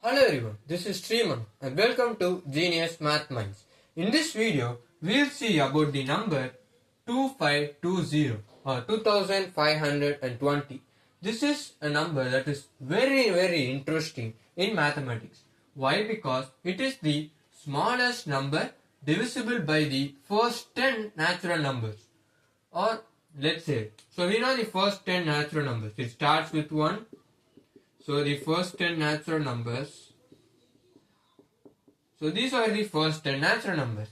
Hello everyone, this is Sriman and welcome to Genius Math Minds. In this video, we'll see about the number 2520 or 2520. This is a number that is very interesting in mathematics. Why? Because it is the smallest number divisible by the first 10 natural numbers. Or let's say, so we know the first 10 natural numbers. It starts with 1. So the first 10 natural numbers. So these are the first 10 natural numbers.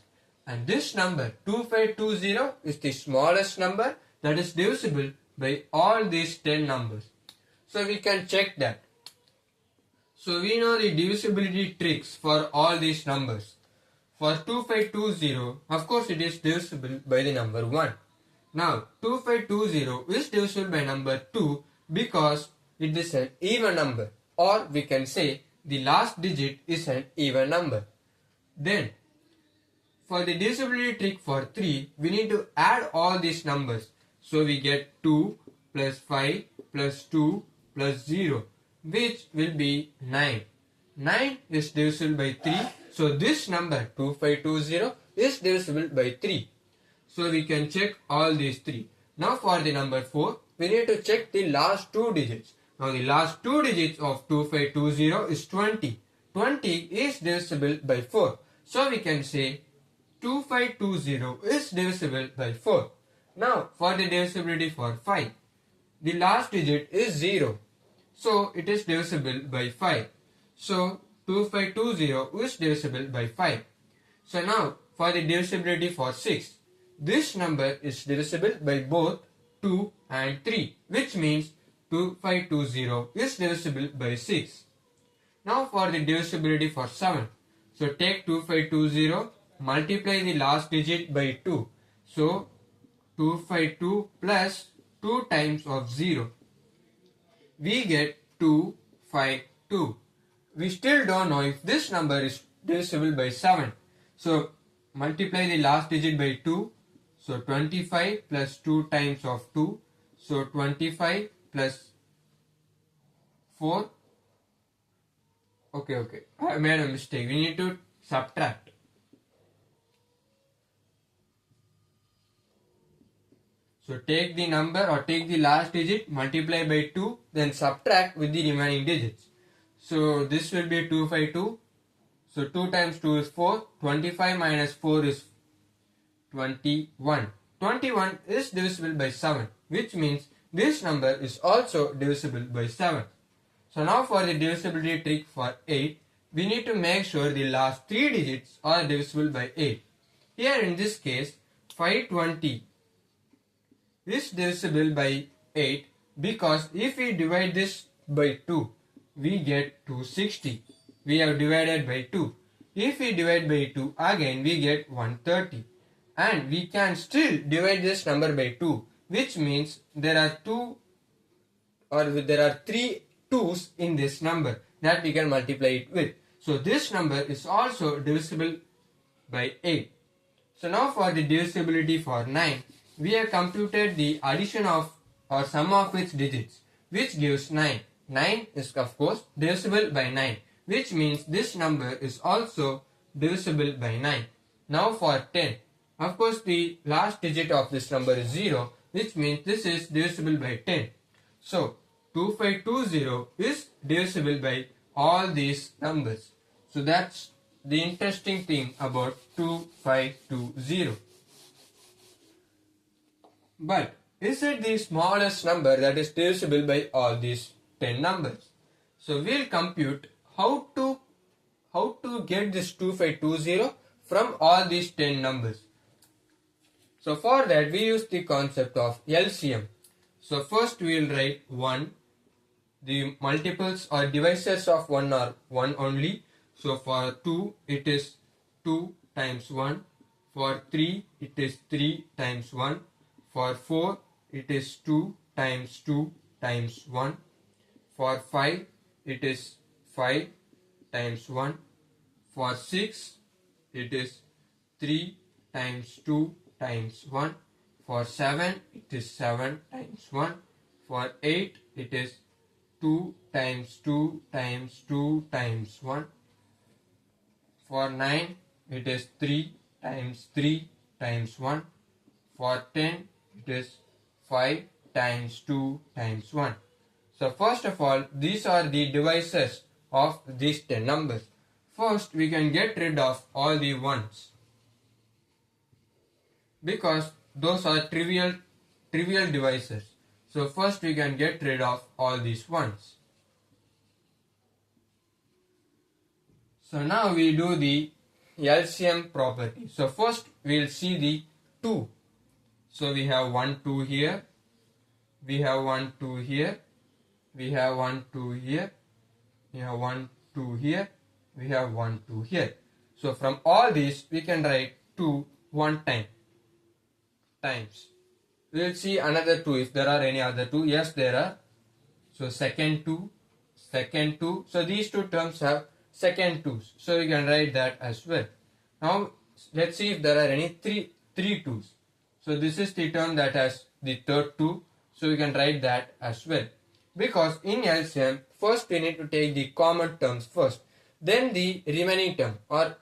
And this number 2520 is the smallest number that is divisible by all these 10 numbers. So we can check that. So we know the divisibility tricks for all these numbers. For 2520, of course it is divisible by the number 1. Now 2520 is divisible by number 2 because it is an even number, or we can say the last digit is an even number. Then for the divisibility trick for 3, we need to add all these numbers. So we get 2 plus 5 plus 2 plus 0, which will be 9. 9 is divisible by 3. So this number 2520 is divisible by 3. So we can check all these 3. Now for the number 4, we need to check the last 2 digits. Now the last 2 digits of 2520 is 20. 20 is divisible by 4. So we can say 2520 is divisible by 4. Now for the divisibility for 5, the last digit is 0. So it is divisible by 5. So 2520 is divisible by 5. So now for the divisibility for 6, this number is divisible by both 2 and 3, which means 2520 is divisible by 6. Now for the divisibility for 7. So take 2520, multiply the last digit by 2. So 252 plus 2 times of 0. We get 252. We still don't know if this number is divisible by 7. So multiply the last digit by 2. So 25 plus 2 times of 2. So 25 plus 4. Okay. I made a mistake. We need to subtract. So take the number or take the last digit, multiply by 2, then subtract with the remaining digits. So this will be 252. So 2 times 2 is 4. 25 minus 4 is 21. 21 is divisible by 7, which means this number is also divisible by 7. So now for the divisibility trick for 8, we need to make sure the last 3 digits are divisible by 8. Here in this case, 520 is divisible by 8 because if we divide this by 2, we get 260. We have divided by 2. If we divide by 2 again, we get 130. And we can still divide this number by 2, which means there are 3 2's in this number that we can multiply it with. So this number is also divisible by 8. So now for the divisibility for 9, we have computed the addition of or sum of its digits, which gives 9. 9 is of course divisible by 9, which means this number is also divisible by 9. Now for 10, of course the last digit of this number is 0, which means this is divisible by 10. So 2520 is divisible by all these numbers. So that's the interesting thing about 2520. But is it the smallest number that is divisible by all these 10 numbers? So we'll compute how to get this 2520 from all these 10 numbers. So for that we use the concept of LCM. So first we will write 1. The multiples or divisors of 1 are 1 only. So for 2 it is 2 times 1. For 3 it is 3 times 1. For 4 it is 2 times 2 times 1. For 5 it is 5 times 1. For 6 it is 3 times 2 times 1. For 7 it is 7 times 1. For 8 it is 2 times 2 times 2 times 1. For 9 it is 3 times 3 times 1. For 10 it is 5 times 2 times 1. So first of all, these are the divisors of these 10 numbers. First we can get rid of all the ones because those are trivial divisors. So first we can get rid of all these ones. So now we do the LCM property. So first we will see the 2. So we have 1 2 here, we have 1 2 here, we have 1 2 here, we have 1 2 here, we have 1 2 here. So from all these we can write 2 one time times. We will see another 2 if there are any other 2. Yes, there are. So second 2, second 2. So these two terms have second 2's. So we can write that as well. Now let's see if there are any three 2's. So this is the term that has the third 2. So we can write that as well. Because in LCM, first we need to take the common terms first. Then the remaining term, or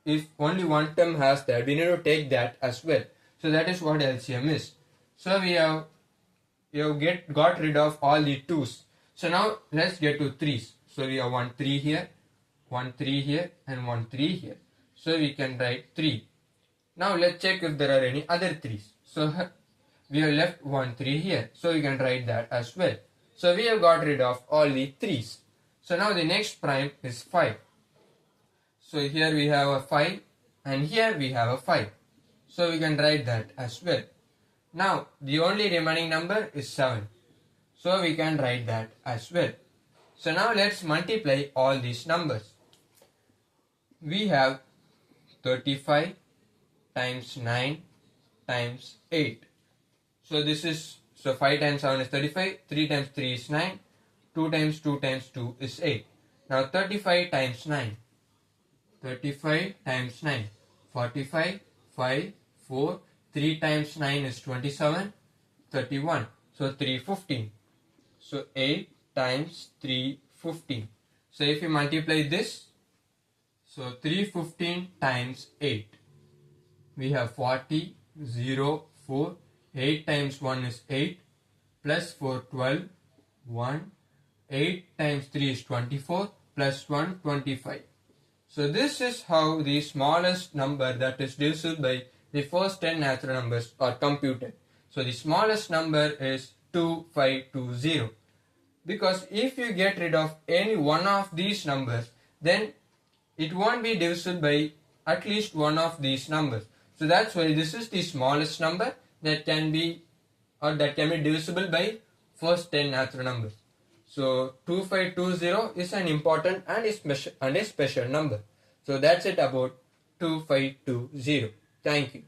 if only one term has that, we need to take that as well. So that is what LCM is. So we have got rid of all the 2's. So now let's get to 3's. So we have 1 3 here, 1 3 here, and 1 3 here. So we can write 3. Now let's check if there are any other 3's. So we have left 1 3 here. So we can write that as well. So we have got rid of all the 3's. So now the next prime is 5. So here we have a 5 and here we have a 5. So we can write that as well. Now the only remaining number is 7. So we can write that as well. So now let's multiply all these numbers. We have 35 times 9 times 8. So this is, so 5 times 7 is 35, 3 times 3 is 9, 2 times 2 times 2 is 8. Now 35 times 9. 35 times 9. 45, 5, 4, 3 times 9 is 27, 31. So 3, 15. So 8 times 3, 15. So if you multiply this, so 315 times 8. We have 40, 0, 4. 8 times 1 is 8. Plus 4, 12. 1. 8 times 3 is 24. Plus 1, 25. So this is how the smallest number that is divisible by the first 10 natural numbers are computed. So the smallest number is 2520. Because if you get rid of any one of these numbers, then it won't be divisible by at least one of these numbers. So that's why this is the smallest number that can be divisible by first 10 natural numbers. So 2520 is an important and a special number. So that's it about 2520. Thank you.